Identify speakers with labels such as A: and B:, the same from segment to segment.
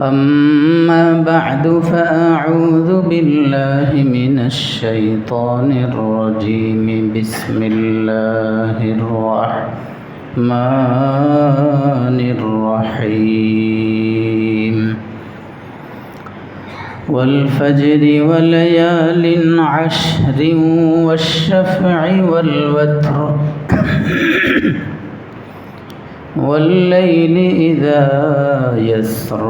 A: أما بعد فأعوذ بالله من الشيطان الرجيم بسم الله الرحمن الرحيم والفجر وليال عشر والشفع والوتر والليل إذا يسر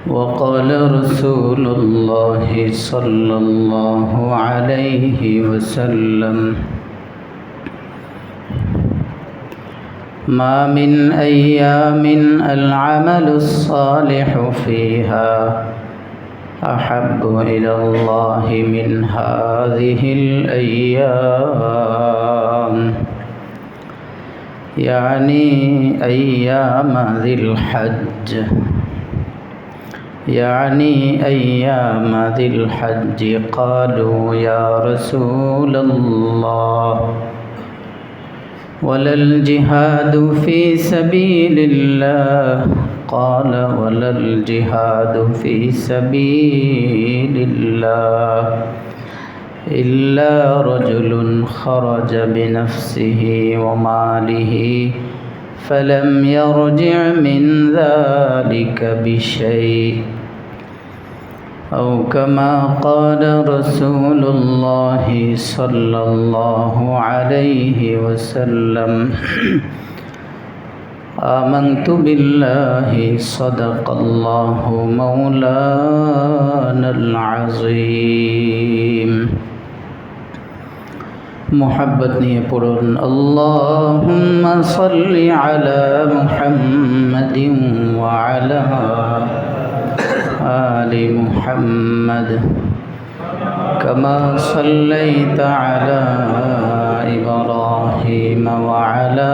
A: وقال رسول الله صلى الله عليه وسلم ما من أيام العمل الصالح فيها أحب إلى الله من هذه الأيام، يعني أيام ذي الحج، قالوا يا رسول الله ولا الجهاد في سبيل الله؟ قال ولا الجهاد في سبيل الله إلا رجل خرج بنفسه وماله فلم يرجع من ذلك بشيء، أو كما قال رسول الله صلى الله عليه وسلم آمنت بالله صدق الله مولانا العظيم। محبت নিয়ে পড়ুন اللهم صل على محمد وعلى آل محمد كما صليت على إبراهيم وعلى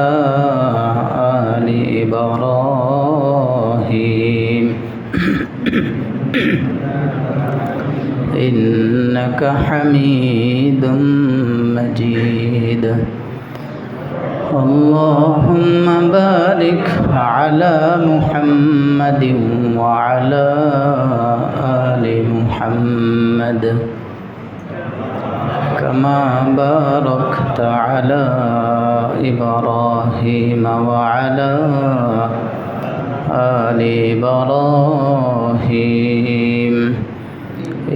A: آل إبراهيم إنك حميد مجيد اللهم بارك على محمد وعلى آل محمد كما باركت على إبراهيم وعلى آل إبراهيم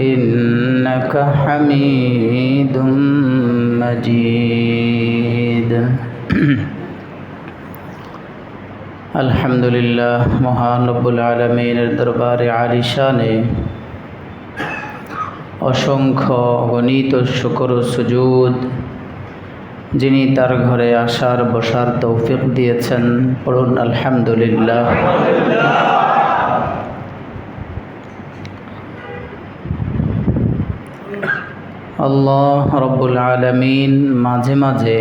A: إنك حميد مجيد আলহামদুলিল্লাহ, মহান রব্বুল আলামিনের দরবারে আলিশানে অসংখ্য অগণিত শুকর ও সুজুদ, যিনি তার ঘরে আসার বসার তৌফিক দিয়েছেন। পড়ুন আলহামদুলিল্লাহ। আল্লাহ রব্বুল আলামিন মাঝে মাঝে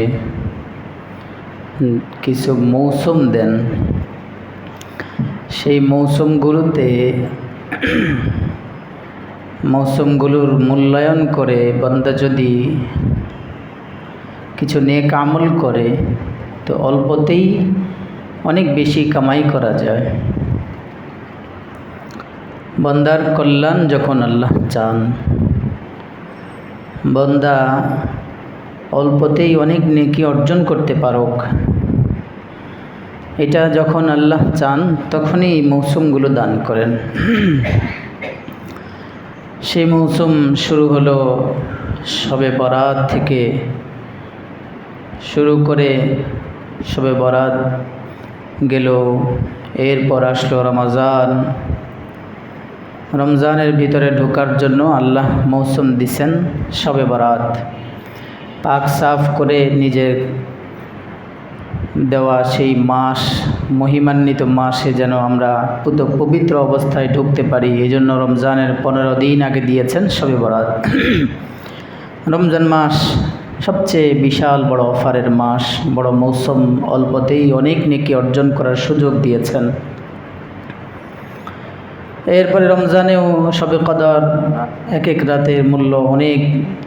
A: কিছু মৌসুম দেন, সেই মৌসুমগুলোর মূল্যায়ন করে বান্দা যদি কিছু নেক আমল করে তো অল্পতেই অনেক বেশি কামাই করা যায়। বান্দার কল্যাণ যখন আল্লাহ চান, বান্দা অল্পতেই অনেক নেকি অর্জন করতে পারুক, এটা যখন আল্লাহ চান তখনই এই মৌসুমগুলো দান করেন। সেই মৌসুম শুরু হলো শবে বরাত থেকে শুরু করে, শবে বরাত গেল, এরপর আসলো রমজান। রমজানের ভিতরে ঢোকার জন্য আল্লাহ মৌসুম দিছেন শবে বরাত। পাক সাফ করে নিজের দেওয়া সেই মাস, মহিমান্বিত মাসে যেন আমরা পবিত্র অবস্থায় ঢুকতে পারি, এই জন্য রমজানের 15 দিন আগে দিয়েছেন শবে বরাত। রমজান মাস সবচেয়ে বিশাল বড় অফারের মাস, বড় মৌসুম, অল্পতেই অনেক নেকি অর্জন করার সুযোগ দিয়েছেন। এরপরে রমজানেও শবে কদর, এক এক রাতের মূল্য অনেক,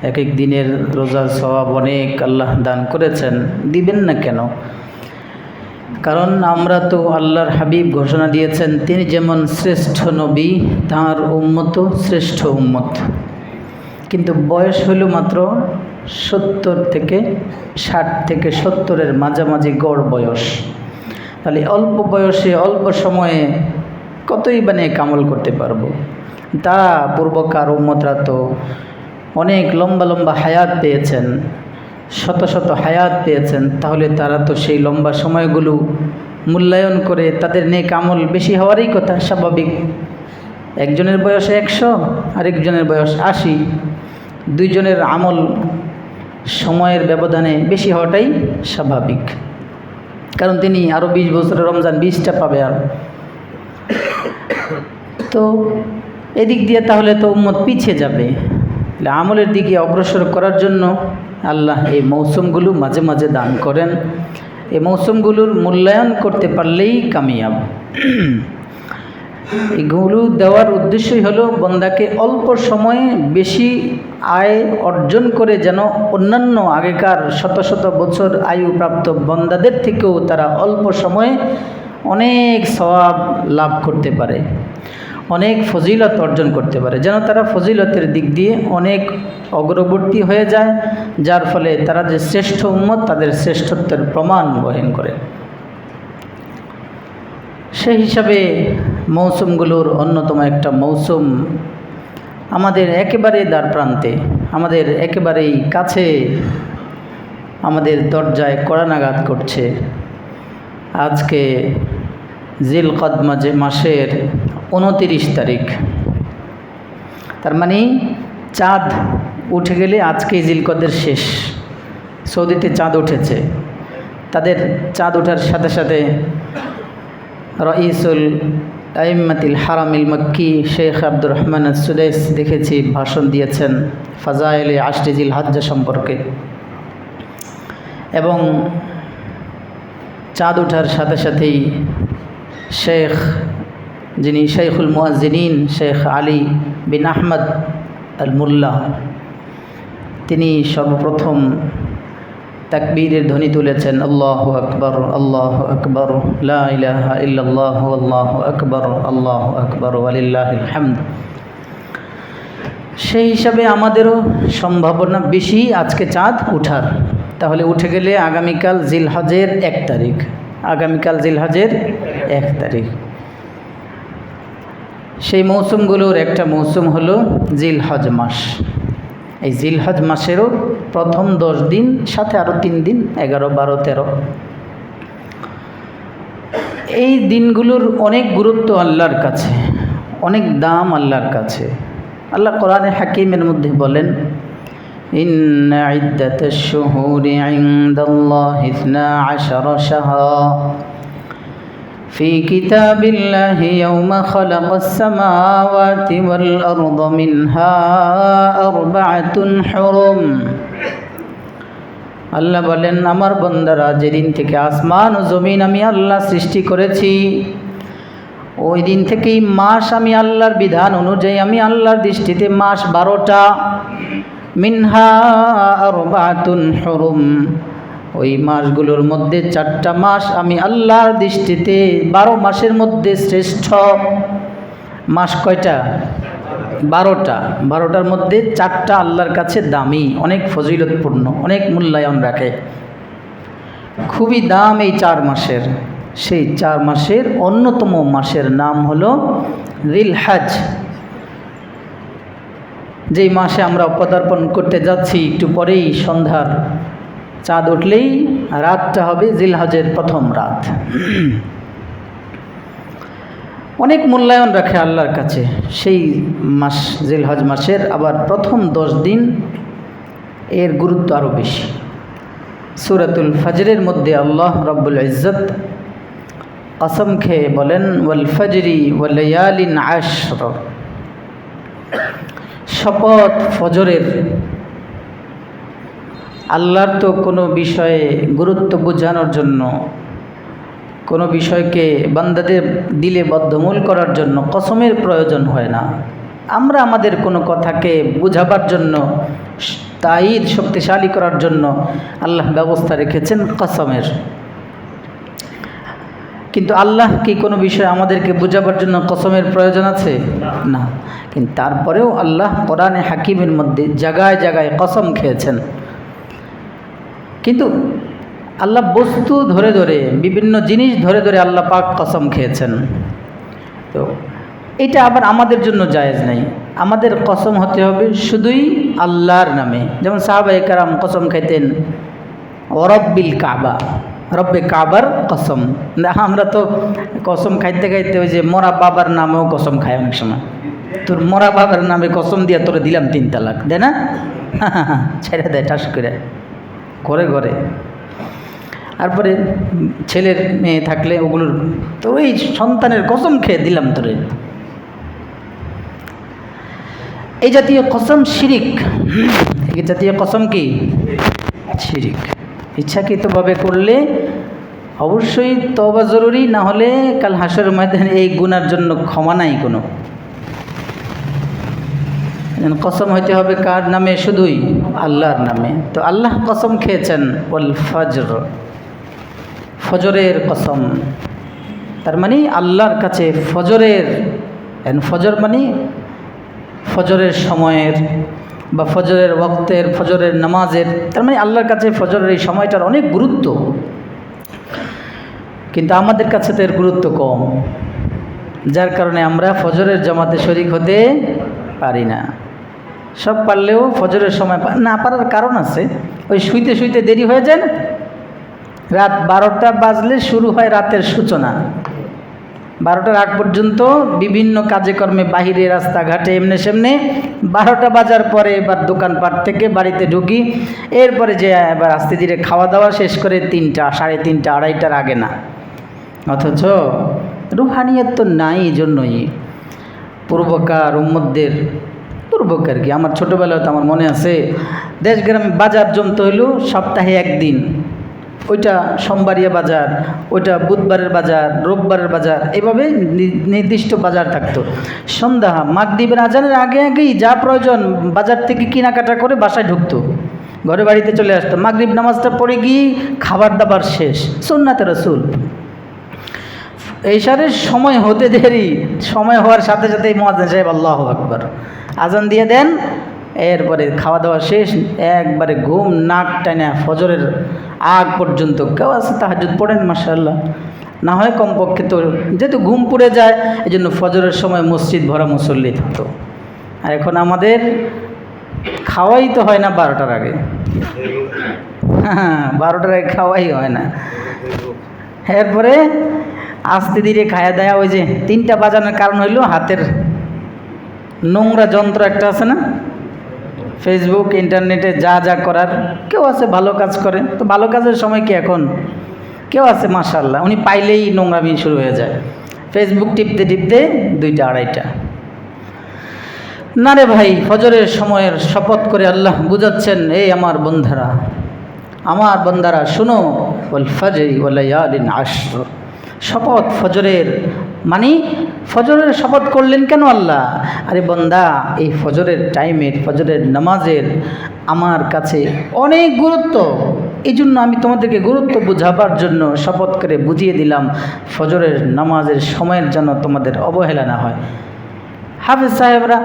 A: এক এক দিনের রোজার সওয়াব অনেক আল্লাহ দান করেছেন, দিবেন না কেন? কারণ আমরা তো আল্লাহর হাবিব ঘোষণা দিয়েছেন তিনি যেমন শ্রেষ্ঠ নবী, তাঁর উম্মত শ্রেষ্ঠ উম্মত। কিন্তু বয়স হইল মাত্র 70 থেকে 60 থেকে 70-এর মাঝামাঝি গড় বয়স। তাহলে অল্প বয়সে অল্প সময়ে কতই কামল করতে পারবো। তারা পূর্বকার উম্মতরা তো অনেক লম্বা লম্বা হায়াত পেয়েছেন, শত শত হায়াত পেয়েছেন। তাহলে তারা তো সেই লম্বা সময়গুলো মূল্যায়ন করে তাদের নেক আমল বেশি হওয়ারই কথা, স্বাভাবিক। একজনের বয়স 100, আরেকজনের বয়স 80, দুইজনের আমল সময়ের ব্যবধানে বেশি হওয়াটাই স্বাভাবিক। কারণ তিনি আরও 20 বছরের রমজান 20টা পাবে। আর তো এদিক দিয়ে তাহলে তো উম্মত পিছিয়ে যাবে। আমলের দিকে অগ্রসর করার জন্য আল্লাহ এই মৌসুমগুলো মাঝে মাঝে দান করেন। এই মৌসুমগুলোর মূল্যায়ন করতে পারলেই কামিয়াব। এগুলো দেওয়ার উদ্দেশ্যই হলো বন্দাকে অল্প সময়ে বেশি আয় অর্জন করে যেন অন্যান্য আগেকার শত শত বছর আয়ুপ্রাপ্ত বন্দাদের থেকেও তারা অল্প সময়ে অনেক সওয়াব লাভ করতে পারে, অনেক ফজিলত অর্জন করতে পারে, যেন তারা ফজিলতের দিক দিয়ে অনেক অগ্রবর্তী হয়ে যায়, যার ফলে তারা যে শ্রেষ্ঠ উম্মত তাদের শ্রেষ্ঠত্বের প্রমাণ বহন করে। সেই হিসাবে মৌসুমগুলোর অন্যতম একটা মৌসুম আমাদের একেবারে দ্বার প্রান্তে, আমাদের একেবারেই কাছে, আমাদের দরজায় কড়ানাঘাত করছে। আজকে জিলকদ মাসের 29 তারিখ, তার মানে চাঁদ উঠে গেলে আজকেই জিলকদের শেষ। সৌদিতে চাঁদ উঠেছে, তাদের চাঁদ ওঠার সাথে সাথে রাইসুল আইম্মাতিল হারামিল মক্কি শেখ আব্দুর রহমান সুদাইস দেখেছি ভাষণ দিয়েছেন ফাজাইলে আশরি জিলহজ্জা সম্পর্কে। এবং চাঁদ ওঠার সাথে সাথেই শেখ, যিনি শেখুল মুয়াজ্জিনিন শেখ আলী বিন আহমদ আল মুল্লা, তিনি সর্বপ্রথম তাকবীরের ধ্বনি তুলেছেন, আল্লাহু আকবার, আল্লাহু আকবার, লা ইলাহা ইল্লাল্লাহু আল্লাহু আকবার, আল্লাহু আকবার, ওয়ালিল্লাহিল হামদ। সেই হিসাবে আমাদেরও সম্ভাবনা বেশি আজকে চাঁদ উঠার। তাহলে উঠে গেলে আগামীকাল জিলহজের 1 তারিখ, আগামীকাল জিলহজের 1 তারিখ। সেই মৌসুমগুলোর একটা মৌসুম হলো জিলহজ মাস। এই জিলহজ মাসেরও প্রথম 10 দিন, সাথে আরও 3 দিন 11, 12, 13, এই দিনগুলোর অনেক গুরুত্ব আল্লাহর কাছে, অনেক দাম আল্লাহর কাছে। আল্লাহ কোরআনে হাকিমের মধ্যে বলেন, ইন্না ইদ্দাতাশ শুহুরি ইনদাল্লাহি 12 শাহরা في كتاب الله يوم خلق السماوات والأرض منها 4 حرم। আল্লাহ বলেন, আমার বান্দারা যেদিন থেকে আসমান ও জমিন আমি আল্লাহ সৃষ্টি করেছি, ওই দিন থেকেই মাস আমি আল্লাহর বিধান অনুযায়ী আমি আল্লাহর দৃষ্টিতে মাস 12টা। মিনহা 4 হুরুম, ওই মাসগুলোর মধ্যে 4টা মাস আমি আল্লাহর দৃষ্টিতে 12 মাসের মধ্যে শ্রেষ্ঠ মাস। কয়টা? 12টা। 12টার মধ্যে 4টা আল্লাহর কাছে দামি, অনেক ফজিলতপূর্ণ, অনেক মূল্যায়ন রাখে, খুবই দাম এই 4 মাসের। সেই 4 মাসের অন্যতম মাসের নাম হলো জিলহজ। যেই মাসে আমরা পদার্পণ করতে যাচ্ছি, একটু পরেই সন্ধ্যার চাঁদ উঠলেই রাতটা হবে জিলহজের প্রথম রাত। অনেক মূল্যায়ন রাখে আল্লাহর কাছে সেই মাস, জিলহজ মাসের আবার প্রথম 10 দিন এর গুরুত্ব আরও বেশি। সূরাতুল ফজরের মধ্যে আল্লাহ রাব্বুল ইজ্জত কসম খেয়ে বলেন, ওয়াল ফজরি ওয়া লায়ালিন আশর, শপথ ফজরের। আল্লাহর তো কোনো বিষয়ে গুরুত্ব বোঝানোর জন্য, কোনো বিষয়কে বান্দাদের দিলে বদ্ধমূল করার জন্য কসমের প্রয়োজন হয় না। আমরা আমাদের কোনো কথাকে বোঝাবার জন্য, তাইদ শক্তিশালী করার জন্য আল্লাহ ব্যবস্থা রেখেছেন কসমের। কিন্তু আল্লাহ কি কোনো বিষয় আমাদেরকে বোঝাবার জন্য কসমের প্রয়োজন আছে? না। কিন্তু তারপরেও আল্লাহ কোরআনে হাকিমের মধ্যে জায়গায় জায়গায় কসম খেয়েছেন। কিন্তু আল্লাহ বস্তু ধরে ধরে, বিভিন্ন জিনিস ধরে ধরে আল্লাহ পাক কসম খেয়েছেন। তো এটা আবার আমাদের জন্য জায়েজ নাই। আমাদের কসম হতে হবে শুধুই আল্লাহর নামে। যেমন সাহাবায়ে কেরাম কসম খাইতেন রব্বিল কাবা, রব্বে কাবার কসম। আমরা তো কসম খাইতে খাইতে ওই যে মরা বাবার নামেও কসম খাই অনেক সময়। তোর মরা বাবার নামে কসম দিয়া তোরে দিলাম 3 তালাক, দেয় না? ছেড়ে দেয় ঠাস করে ঘরে ঘরে। তারপরে ছেলের মেয়ে থাকলে ওগুলোর তো ওই সন্তানের কসম খেয়ে দিলাম তোরে। এই জাতীয় কসম শিরিক। এই জাতীয় কসম কি? শিরিক। ইচ্ছাকৃতভাবে করলে অবশ্যই তওবা জরুরি, না হলে কাল হাসরের ময়দানে এই গুনার জন্য ক্ষমা নাই কোনো। কসম হইতে হবে কার নামে? শুধুই আল্লাহর নামে। তো আল্লাহ কসম খেয়েছেন ওয়াল ফজর, ফজরের কসম। তার মানে আল্লাহর কাছে ফজরের, ফজর মানে ফজরের সময়ের বা ফজরের ওয়াক্তের, ফজরের নামাজের, তার মানে আল্লাহর কাছে ফজরের এই সময়টার অনেক গুরুত্ব। কিন্তু আমাদের কাছে তো এর গুরুত্ব কম, যার কারণে আমরা ফজরের জামাতে শরীক হতে পারি না। সব পারলেও ফজরের সময় না পারার কারণ আছে। ওই শুইতে শুইতে দেরি হয়ে যায় না? রাত 12টা বাজলে শুরু হয় রাতের সূচনা। 12টার আগ পর্যন্ত বিভিন্ন কাজে কর্মে বাহিরে রাস্তাঘাটে এমনি সেমনি, 12টা বাজার পরে এবার দোকানপাট থেকে বাড়িতে ঢুকি। এরপরে যে এবার আস্তে ধীরে খাওয়া দাওয়া শেষ করে 3টা, 3:30, 2:30টার আগে না। অথচ রুহানিয়ত তো নাই। এই জন্যই পূর্বকার উম্মতদের, পূর্বকার কি, আমার ছোটোবেলায় তো আমার মনে আছে দেশ গ্রামে বাজার জমতে হইল সপ্তাহে একদিন। ওইটা সোমবারিয়া বাজার, ওইটা বুধবারের বাজার, রোববারের বাজার, এভাবে নির্দিষ্ট বাজার থাকতো। সন্ধ্যা মাগরিবের আজানের আগে আগেই যা প্রয়োজন বাজার থেকে কেনাকাটা করে বাসায় ঢুকতো, ঘরে বাড়িতে চলে আসতো। মাগরিব নামাজটা পড়ে গিয়ে খাবার দাবার শেষ, সুন্নাতে রাসূল। এইসারের সময় হতে দেরি, সময় হওয়ার সাথে সাথে মুয়াজ্জিন সাহেব আল্লাহু আকবার আজান দিয়ে দেন। এরপরে খাওয়া দাওয়া শেষ, একবারে ঘুম নাক টানা ফজরের আগ পর্যন্ত। কেউ আছে তাহাজ্জুদ পড়েন মাশাআল্লাহ, না হয় কমপক্ষে তো যেহেতু ঘুম পুড়ে যায় এই জন্য ফজরের সময় মসজিদ ভরা মুসল্লি থাকতো। আর এখন আমাদের খাওয়াই তো হয় না 12টার আগে। হ্যাঁ, 12টার আগে খাওয়াই হয় না। এরপরে আস্তে ধীরে খায়া দেয়া। ওই যে 3টা বাজানোর কারণ হইল হাতের নোংরা যন্ত্র একটা আছে না, ফেসবুক ইন্টারনেটে যা যা করার। কেউ আছে ভালো কাজ করে, তো ভালো কাজের সময় কি এখন? কেউ আছে মাশাআল্লাহ উনি পাইলেই নোংরামি শুরু হয়ে যায়, ফেসবুক টিপতে টিপতে 2টা 2:30টা। না রে ভাই, ফজরের সময়ের শপথ করে আল্লাহ বুঝাচ্ছেন, এই আমার বন্ধারা, আমার বন্দারা শুনো, ওয়াল ফজরি ওয়া লায়ালিন আশর। শপথ ফজরের, মানে ফজরের শপথ করলেন কেন আল্লাহ? আরে বন্দা, এই ফজরের টাইমের, ফজরের নামাজের আমার কাছে অনেক গুরুত্ব। এই জন্য আমি তোমাদেরকে গুরুত্ব বোঝাবার জন্য শপথ করে বুঝিয়ে দিলাম, ফজরের নামাজের সময়ের যেন তোমাদের অবহেলা না হয়। হাফেজ সাহেবরা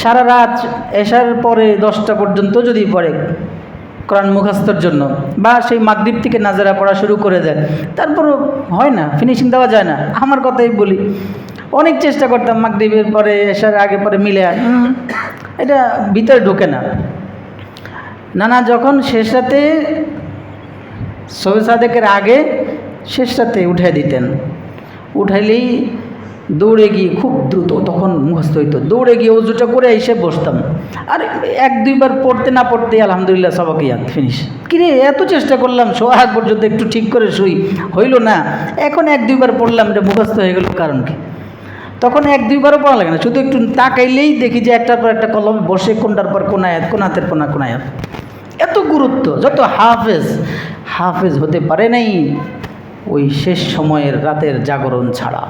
A: সারা রাত এশার পরে 10টা পর্যন্ত যদি পড়ে কোরআন মুখস্থর জন্য, বা সেই মাগরিব থেকে নাজারা পড়া শুরু করে দেয়, তারপরও হয় না, ফিনিশিং দেওয়া যায় না। আমার কথাই বলি, অনেক চেষ্টা করতাম মাগরিবের পরে এশার আগে পরে মিলে, এটা ভিতরে ঢোকে না। না যখন শেষ রাতে শবে সাদেকের আগে শেষ রাতে উঠাই দিতেন, উঠাইলেই দৌড়ে গিয়ে খুব দ্রুত তখন মুখস্থ হইতো, দৌড়ে গিয়ে ওজুটা করে এসে বসতাম। আর 1-2বার পড়তে না পড়তে আলহামদুলিল্লাহ সবাকে ইয়াদ ফিনিশ। কিরে এত চেষ্টা করলাম সোহাগ পর্যন্ত একটু ঠিক করে শুই, হইল না, এখন 1-2বার পড়লাম, এটা মুখস্থ হয়ে গেল। কারণ কি? তখন 1-2বারও পড়া লাগে না, শুধু একটু তাকাইলেই দেখি যে একটার পর একটা কলমে বসে কোনটার পর কোন আয়াত, কোন হাতের কোন আয়াত। এত গুরুত্ব। যত হাফেজ হতে পারে নাই ওই শেষ সময়ের রাতের জাগরণ ছাড়া।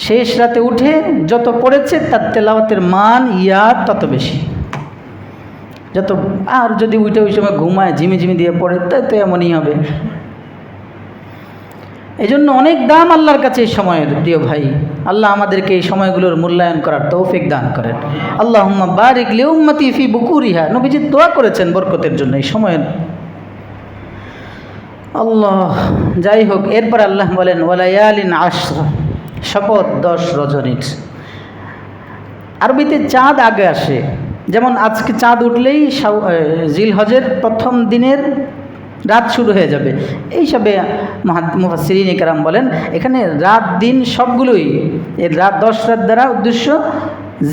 A: শেষ রাতে উঠে যত পড়েছে তার তেলাওয়াতের মান ইয়াদ তত বেশি। যত আর যদি উঠে ওই সময় ঘুমায় ঝিমিঝিমি দিয়ে পড়ে, তাই তো এমনই হবে। এই জন্য অনেক দাম আল্লাহর কাছে এই সময়ের, প্রিয় ভাই। আল্লাহ আমাদেরকে এই সময়গুলোর মূল্যায়ন করার তৌফিক দান করেন। আল্লাহুম্মা বারিক লি উম্মতি ফি বুকুরিহা, নবীজি দোয়া করেছেন বরকতের জন্য এই সময়ের। আল্লাহ, যাই হোক, এরপর আল্লাহ বলেন ওয়ালায়ালিন আশর, শপথ 10 রজনীর। আরবিতে চাঁদ আগে আসে, যেমন আজকে চাঁদ উঠলেই জিলহজের প্রথম দিনের রাত শুরু হয়ে যাবে। এই সবে মুফাসসিরিন কেরাম বলেন এখানে রাত দিন সবগুলোই এর রাত 10 রাত দ্বারা উদ্দেশ্য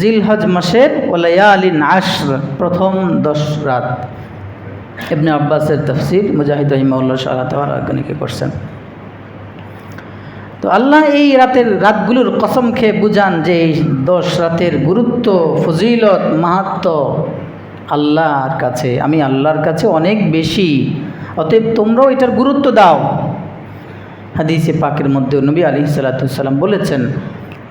A: জিলহজ মাসের ওয়ালায়ালিন আশর, প্রথম 10 রাত। ইবনে আব্বাসের তাফসীর মুজাহিদ রাহিমাহুল্লাহ শাহরাতকে করছেন। তো আল্লাহ এই রাতগুলোর কসম খেয়ে বুঝান যে এই 10 রাতের গুরুত্ব, ফজিলত, মাহাত্ম্য আল্লাহর কাছে, আমি আল্লাহর কাছে অনেক বেশি, অতএব তোমরাও এটার গুরুত্ব দাও। হাদিসে পাকের মধ্যে নবী আলাইহিস সালাতু ওয়াসসালাম বলেছেন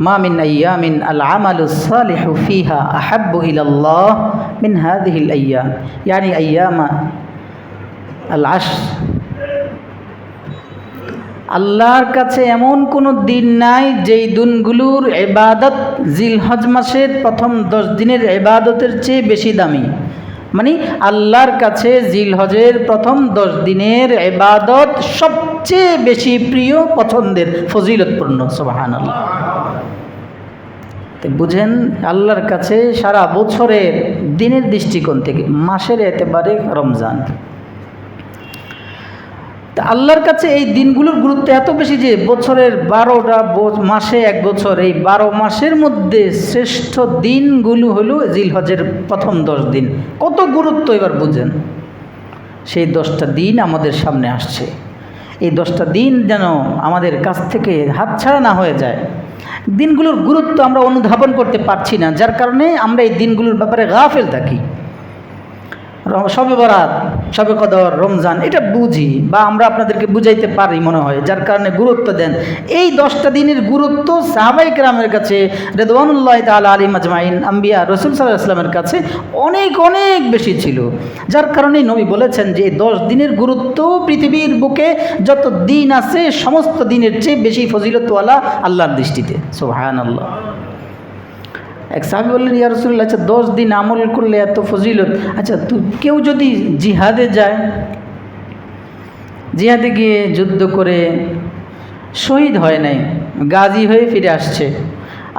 A: মা মিন আইয়ামিন আল আমালুস সালিহু ফিহা আহাব্বু ইলাল্লাহ মিন হাযিহিল আইয়াম, ইয়ানি আইয়ামা আল আশর। আল্লাহর কাছে এমন কোনো দিন নাই যেই দিনগুলোর ইবাদত জিলহজ মাসের প্রথম 10 দিনের ইবাদতের চেয়ে বেশি দামি। মানে আল্লাহর কাছে জিলহজের প্রথম 10 দিনের ইবাদত সবচেয়ে বেশি প্রিয়, পছন্দের, ফজিলতপূর্ণ। সুবহানাল্লাহ। তো বুঝেন আল্লাহর কাছে সারা বছরের দিনের দৃষ্টিকোণ থেকে, মাসের এতেবারে রমজান, তা আল্লাহর কাছে এই দিনগুলোর গুরুত্ব এত বেশি যে বছরের 12টা মাসে এক বছর, এই 12 মাসের মধ্যে শ্রেষ্ঠ দিনগুলো হলো জিলহজের প্রথম 10 দিন। কত গুরুত্ব এবার বুঝেন। সেই 10টা দিন আমাদের সামনে আসছে, এই 10টা দিন যেন আমাদের কাছ থেকে হাতছাড়া না হয়ে যায়। দিনগুলোর গুরুত্ব আমরা অনুধাবন করতে পারছি না, যার কারণে আমরা এই দিনগুলোর ব্যাপারে গাফেল থাকি। শবে বরাত, শবে কদর, রমজান এটা বুঝি বা আমরা আপনাদেরকে বুঝাইতে পারি মনে হয়, যার কারণে গুরুত্ব দেন। এই 10টা দিনের গুরুত্ব সাহাবায়ে কেরামের কাছে রিদওয়ানুল্লাহি তাআলা আলাইহিম আজমাইন, আম্বিয়া, রাসূল সাল্লাল্লাহু আলাইহি ওয়াসাল্লামের কাছে অনেক অনেক বেশি ছিল। যার কারণে নবী বলেছেন যে 10 দিনের গুরুত্ব পৃথিবীর বুকে যত দিন আছে সমস্ত দিনের চেয়ে বেশি ফজিলতওয়ালা আল্লাহর দৃষ্টিতে। সুবহানাল্লাহ। এক সাহাবী বললেন ইয়া রাসূলুল্লাহ, আচ্ছা 10 দিন আমল করলে এত ফজিলত, আচ্ছা কেউ যদি জিহাদে যায়, জিহাদে গিয়ে যুদ্ধ করে শহীদ হয় নাই, গাজী হয়ে ফিরে আসছে,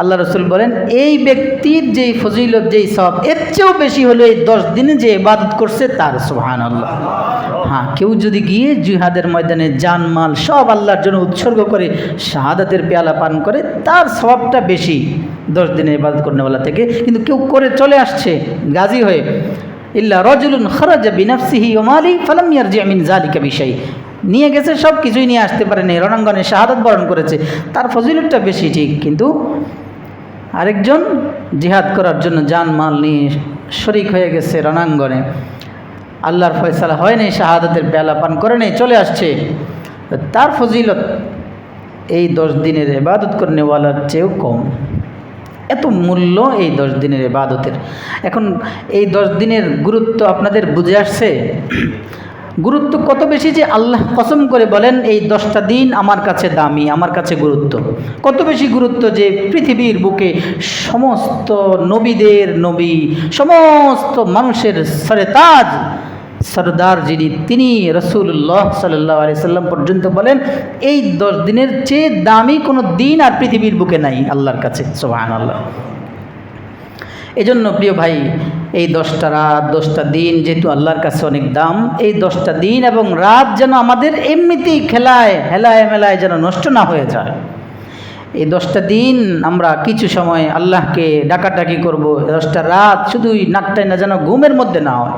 A: আল্লাহ রাসূল বলেন এই ব্যক্তির যেই ফজিলত, যেই সওয়াব, এর চেয়েও বেশি হলো এই 10 দিনে যে ইবাদত করছে তার। সুবহানাল্লাহ। হ্যাঁ, কেউ যদি গিয়ে জিহাদের ময়দানে জানমাল সব আল্লাহর জন্য উৎসর্গ করে শাহাদাতের পেয়ালা পান করে, তার সওয়াবটা বেশি 10 দিনে ইবাদত করনেওয়ালা থেকে। কিন্তু কেউ করে চলে আসছে গাজী হয়ে, ইল্লা রাজুলুন খারাজা বিনাফসিহি ওয়া মালি ফালাম ইয়ারজি মিন যালিকা বিশাই, নিয়ে গেছে সব কিছুই নিয়ে আসতে পারেনি, রণাঙ্গনে শাহাদাত বরণ করেছে, তার ফজিলতটা বেশি ঠিক। কিন্তু আরেকজন জিহাদ করার জন্য জানমাল নিয়ে শরিক হয়ে গেছে রণাঙ্গনে, আল্লাহর ফয়সালা হয় নাই, শাহাদাতের পেয়ালা পান করে নেই, চলে আসছে, তার ফজিলত এই 10 দিনের ইবাদত করনেওয়ালার চেয়েও কম। এত মূল্য এই 10 দিনের ইবাদতের। এখন এই 10 দিনের গুরুত্ব আপনাদের বুঝে আসছে? গুরুত্ব কত বেশি যে আল্লাহ কসম করে বলেন এই 10টা দিন আমার কাছে দামি, আমার কাছে গুরুত্ব। কত বেশি গুরুত্ব যে পৃথিবীর বুকে সমস্ত নবীদের নবী, সমস্ত মানুষের সরতাজ সরদার যিনি, তিনি রাসূলুল্লাহ সাল্লাল্লাহু আলাইহি সাল্লাম পর্যন্ত বলেন এই 10 দিনের চেয়ে দামি কোনো দিন আর পৃথিবীর বুকে নাই আল্লাহর কাছে। সুবহানাল্লাহ। এজন্য প্রিয় ভাই, এই 10টা রাত, 10টা দিন যেহেতু আল্লাহর কাছে অনেক দাম, এই 10টা দিন এবং রাত যেন আমাদের এমনিতেই হেলায় মেলায় যেন নষ্ট না হয়ে যায়। এই 10টা দিন আমরা কিছু সময় আল্লাহকে ডাকাডাকি করব, 10টা রাত শুধুই নাকটাই না যেন ঘুমের মধ্যে না হয়,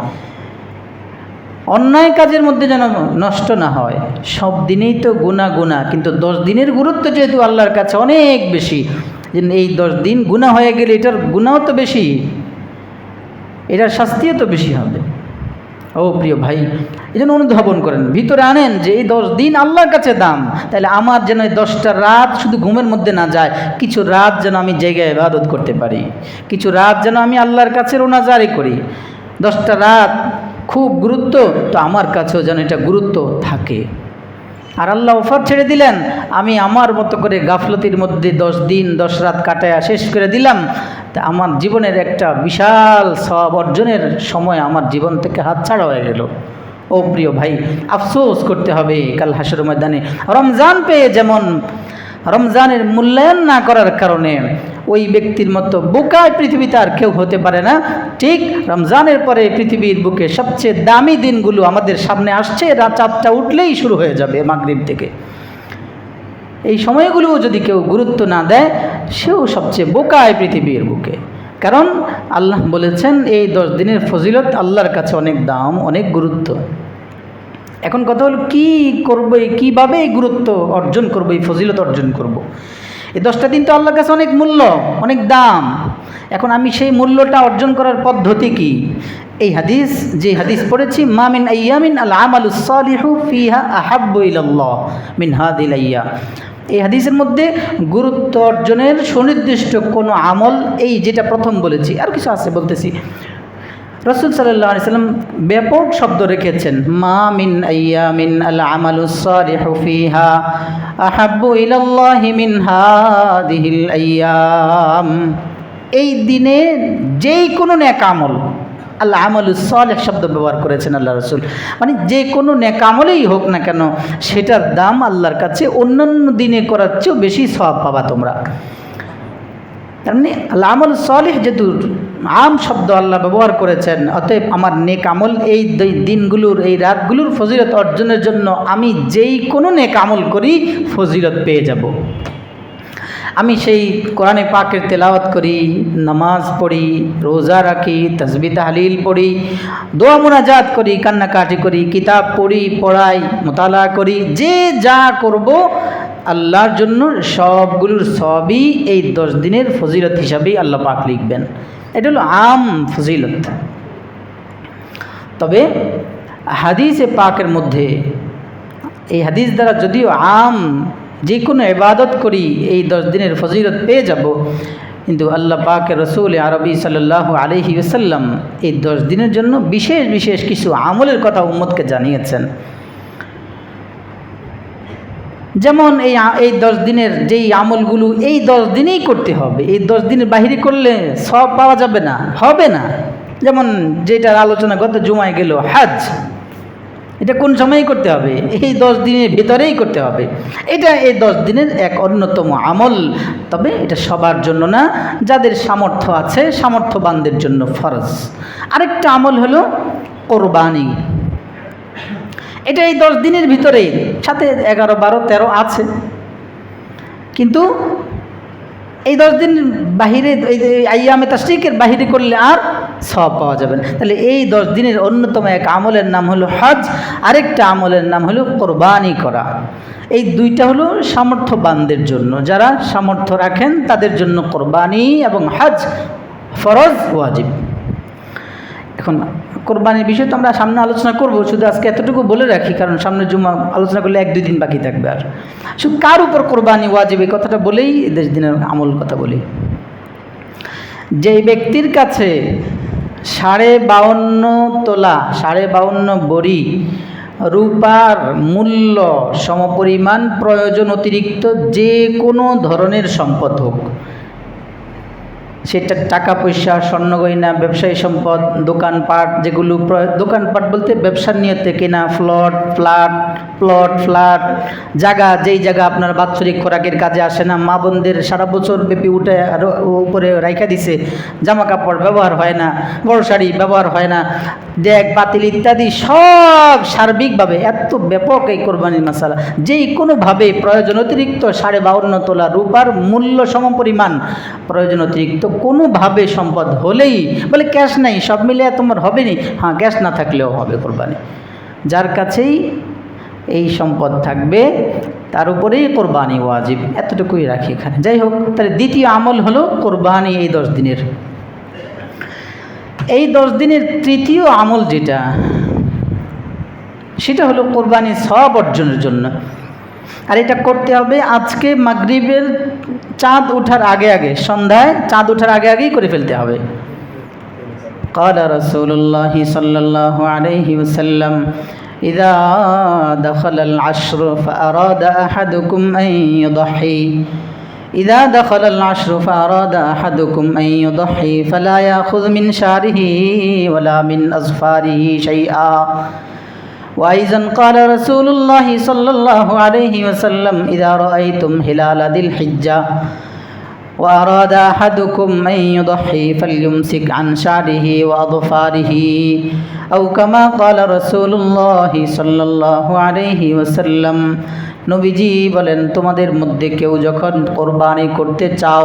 A: অন্যায় কাজের মধ্যে যেন নষ্ট না হয়। সব দিনেই তো গুনাহ, কিন্তু 10 দিনের গুরুত্ব যেহেতু আল্লাহর কাছে অনেক বেশি, এই 10 দিন গুনাহ হয়ে গেলে এটার গুনাহও তো বেশি, এটার শাস্তিও তো বেশি হবে। ও প্রিয় ভাই, এই জন্য অনুধাবন করেন, ভিতরে আনেন যে এই 10 দিন আল্লাহর কাছে দাম। তাহলে আমার যেন এই 10টা রাত শুধু ঘুমের মধ্যে না যায়, কিছু রাত যেন আমি জায়গায় ইবাদত করতে পারি, কিছু রাত যেন আমি আল্লাহর কাছে রোনাজারি করি। 10টা রাত খুব গুরুত্ব, তো আমার কাছেও যেন এটা গুরুত্ব থাকে। আর আল্লাহ অফার ছেড়ে দিলেন, আমি আমার মতো করে গাফলতির মধ্যে 10 দিন 10 রাত কাটায়া শেষ করে দিলাম, তা আমার জীবনের একটা বিশাল সওয়াব অর্জনের সময় আমার জীবন থেকে হাতছাড়া হয়ে গেল। ও প্রিয় ভাই, আফসোস করতে হবে কাল হাসরের ময়দানে। রমজান পেয়ে যেমন রমজানের মূল্যায়ন না করার কারণে ওই ব্যক্তির মতো বোকায় পৃথিবীতে আর কেউ হতে পারে না, ঠিক রমজানের পরে পৃথিবীর বুকে সবচেয়ে দামি দিনগুলো আমাদের সামনে আসছে। রাত 4টা উঠলেই শুরু হয়ে যাবে মাগরিব থেকে। এই সময়গুলো যদি কেউ গুরুত্ব না দেয়, সেও সবচেয়ে বোকায় পৃথিবীর বুকে। কারণ আল্লাহ বলেছেন এই 10 দিনের ফজিলত আল্লাহর কাছে অনেক দাম, অনেক গুরুত্ব। এখন কথা হলো কি করবো, কীভাবে এই গুরুত্ব অর্জন করবো, এই ফজিলত অর্জন করব। এই 10টা দিন তো আল্লাহর কাছে অনেক মূল্য, অনেক দাম। এখন আমি সেই মূল্যটা অর্জন করার পদ্ধতি কি? এই হাদিস, যে হাদিস পড়েছি, মা মিন আইয়ামিন আল আমালুস সালিহু ফিহা আহাব্বু ইলাল্লাহ মিন হাদিল আইয়াম। এই হাদিসের মধ্যে গুরুত্ব অর্জনের সুনির্দিষ্ট কোনো আমল, এই যেটা প্রথম বলেছি, আর কিছু আছে বলতেছি। রাসূল সাল্লাল্লাহু আলাইহি সাল্লাম ব্যাপক শব্দ রেখেছেন, মা মিন আইয়ামিন আল আমালুস সালিহু ফিহা আহাব্বু ইলাল্লাহি মিন হাদিহিল আইয়াম। এই দিনে যেই কোনো নেক আমল, আল্লাহ আমালুস সালিহ শব্দ ব্যবহার করেছেন আল্লাহ রাসূল, মানে যে কোনো নেক আমলেই হোক না কেন, সেটার দাম আল্লাহর কাছে অন্যান্য দিনে করার চেয়েও বেশি সওয়াব পাবা তোমরা। তার মানে আল্লাহ আমল সালিহ যেহেতু আম শব্দ আল্লাহ ব্যবহার করেছেন, অতএব আমার নেক আমল এই দিনগুলোর, এই রাতগুলোর ফজিলত অর্জনের জন্য আমি যেই কোনো নেক আমল করি ফজিলত পেয়ে যাব। আমি সেই কোরআনে পাকের তেলাওয়াত করি, নামাজ পড়ি, রোজা রাখি, তাসবিহ তাহলিল পড়ি, দোয়া মুনাজাত করি, কান্নাকাটি করি, কিতাব পড়ি, পড়াই, মুতালা করি, যে যা করব আল্লাহর জন্য সবগুলোর সবই এই 10 দিনের ফজিলত হিসাবেই আল্লাহ পাক লিখবেন। এটা হলো আম ফজিলত। তবে হাদিসে পাকের মধ্যে, এই হাদিস দ্বারা যদিও আম যে কোনো ইবাদত করি এই 10 দিনের ফজিলত পেয়ে যাব, কিন্তু আল্লাহ পাকের রসুল আরবি সাল্লাল্লাহু আলাইহি ওয়াসাল্লাম এই 10 দিনের জন্য বিশেষ বিশেষ কিছু আমলের কথা উম্মতকে জানিয়েছেন। যেমন এই 10 দিনের যেই আমলগুলো এই 10 দিনেই করতে হবে, এই 10 দিনের বাহিরে করলে সব পাওয়া যাবে না, হবে না। যেমন যেটার আলোচনা গত জুমায় গেল, হজ, এটা কোন সময় করতে হবে? এই 10 দিনের ভিতরেই করতে হবে। এটা এই 10 দিনের এক অন্যতম আমল। তবে এটা সবার জন্য না, যাদের সামর্থ্য আছে সামর্থ্যবানদের জন্য ফরজ। আরেকটা আমল হলো কোরবানি। এটা এই 10 দিনের ভিতরে, সাথে 11, 12, 13 আছে, কিন্তু এই 10 দিন বাহিরে, এই আইয়ামে তাশরিকের বাহিরে করলে আর সওয়াব পাওয়া যাবে না। তাহলে এই 10 দিনের অন্যতম এক আমলের নাম হলো হজ, আরেকটা আমলের নাম হলো কোরবানি করা। এই দুইটা হলো সামর্থ্যবানদের জন্য, যারা সামর্থ্য রাখেন তাদের জন্য কোরবানি এবং হজ ফরজ ওয়াজিব। এখন কোরবানির বিষয় তো আমরা সামনে আলোচনা করব, শুধু আজকে এতটুকু বলে রাখি, কারণ সামনে জুমা আলোচনা করলে 1-2 দিন বাকি থাকবে। আর শুধু কার উপর কোরবানি ওয়াজিব এই কথাটা বলেই 10 দিনের আমল কথা বলি। যেই ব্যক্তির কাছে 52.5 তোলা, 52.5 বড়ি রূপার মূল্য সমপরিমাণ প্রয়োজন অতিরিক্ত যে কোনো ধরনের সম্পদ হোক, সেটা টাকা পয়সা, স্বর্ণগয়না, ব্যবসায়ী সম্পদ, দোকানপাট, যেগুলো দোকানপাট বলতে ব্যবসার নিয়তে কেনা ফ্ল্যাট, জায়গা, যেই জায়গা আপনার বাৎসরিক খোরাকের কাজে আসে না, মা বোনদের সারা বছর ব্যাপী উঠে উপরে রাইখা দিছে, জামা কাপড় ব্যবহার হয় না, বড় শাড়ি ব্যবহার হয় না, ডেক পাতিল ইত্যাদি সব সার্বিকভাবে এত ব্যাপক এই কোরবানির মাসালা, যেই কোনোভাবে প্রয়োজন অতিরিক্ত 52.5 তোলা রূপার মূল্য সমপরিমাণ প্রয়োজন অতিরিক্ত কোনোভাবে সম্পদ হলেই, বলে ক্যাশ নাই, সব মিলে তোমার হবে নি, হ্যাঁ ক্যাশ না থাকলেও হবে কোরবানি। যার কাছেই এই সম্পদ থাকবে তার উপরেই কোরবানি ওয়াজিব। এতটুকুই রাখি এখানে। যাই হোক, তাহলে দ্বিতীয় আমল হলো কোরবানি এই 10 দিনের। এই 10 দিনের তৃতীয় আমল যেটা, সেটা হলো কোরবানি সওয়াব অর্জনের জন্য। আর এটা করতে হবে আজকে মাগরিবের চাঁদ ওঠার আগে আগে, সন্ধ্যায় চাঁদ ওঠার আগে আগেই করে ফেলতে হবে। قال رسول الله صلى الله عليه وسلم إذا دخل العشر فأراد أحدكم أن يضحي إذا دخل العشر فأراد أحدكم أن يضحي فلا يأخذ من شعره ولا من أظفاره شيئا وأيضا قال رسول الله صلى الله عليه وسلم إذا رأيتم هلال ذي الحجة وأراد أحدكم أن يضحي فليمسك عن شعره وأظفاره أو كما قال رسول الله صلى الله عليه وسلم নবীজি বলেন তোমাদের মধ্যে কেউ যখন কোরবানি করতে চাও,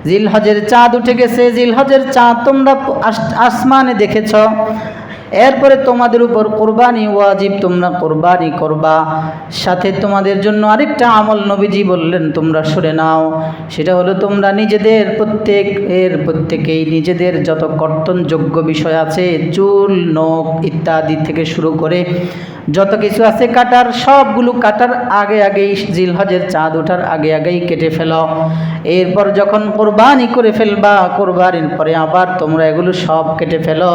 A: জিলহজের চাঁদ উঠে গেছে, জিলহজের চাঁদ তোমরা আসমানে দেখেছ, এরপরে তোমাদের উপর কোরবানি ওয়াজিব, তোমরা কোরবানি করবা। সাথে তোমাদের জন্য আরেকটা আমল নবীজি বললেন তোমরা শুনে নাও, সেটা হলো তোমরা প্রত্যেকেই নিজেদের যত কর্তনযোগ্য বিষয় আছে, চুল নখ ইত্যাদি থেকে শুরু করে যত কিছু আছে কাটার, সবগুলো কাটার আগেই জিলহজের চাঁদ ওঠার আগেই কেটে ফেলো। এরপর যখন কোরবানি করে ফেলবা, কোরবানির পরে আবার তোমরা এগুলো সব কেটে ফেলো,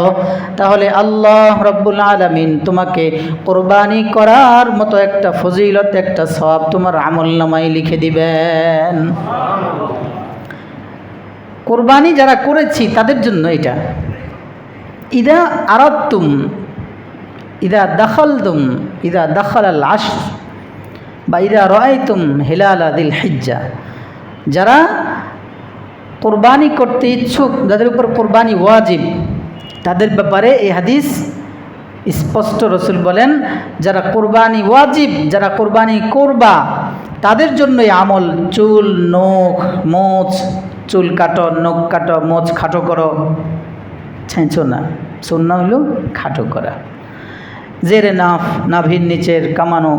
A: তাহলে আল্লাহ রব্বুল আলামিন তোমাকে কোরবানি করার মতো একটা ফজিলত, একটা সওয়াব তোমার আমলনামায় লিখে দিবেন। কোরবানি যারা করেছি তাদের জন্য এটা। ইদা আরাদতুম ইদা দাখালাল আশর বা ইদা রাআইতুম হিলালা যিল হিজ্জা, যারা কোরবানি করতে ইচ্ছুক, যাদের উপর কোরবানি ওয়াজিব, তাদের ব্যাপারে এই হাদিস স্পষ্ট। রসুল বলেন যারা কোরবানি ওয়াজিব, যারা কোরবানি করবা তাদের জন্য এই আমল, চুল নখ মোচ, চুল কাটো, নখ কাটো, মোচ খাটো করো, ছেঁচো না, সুন্নাহ হলো খাটো করা, জেরে নাভির নিচের কামানো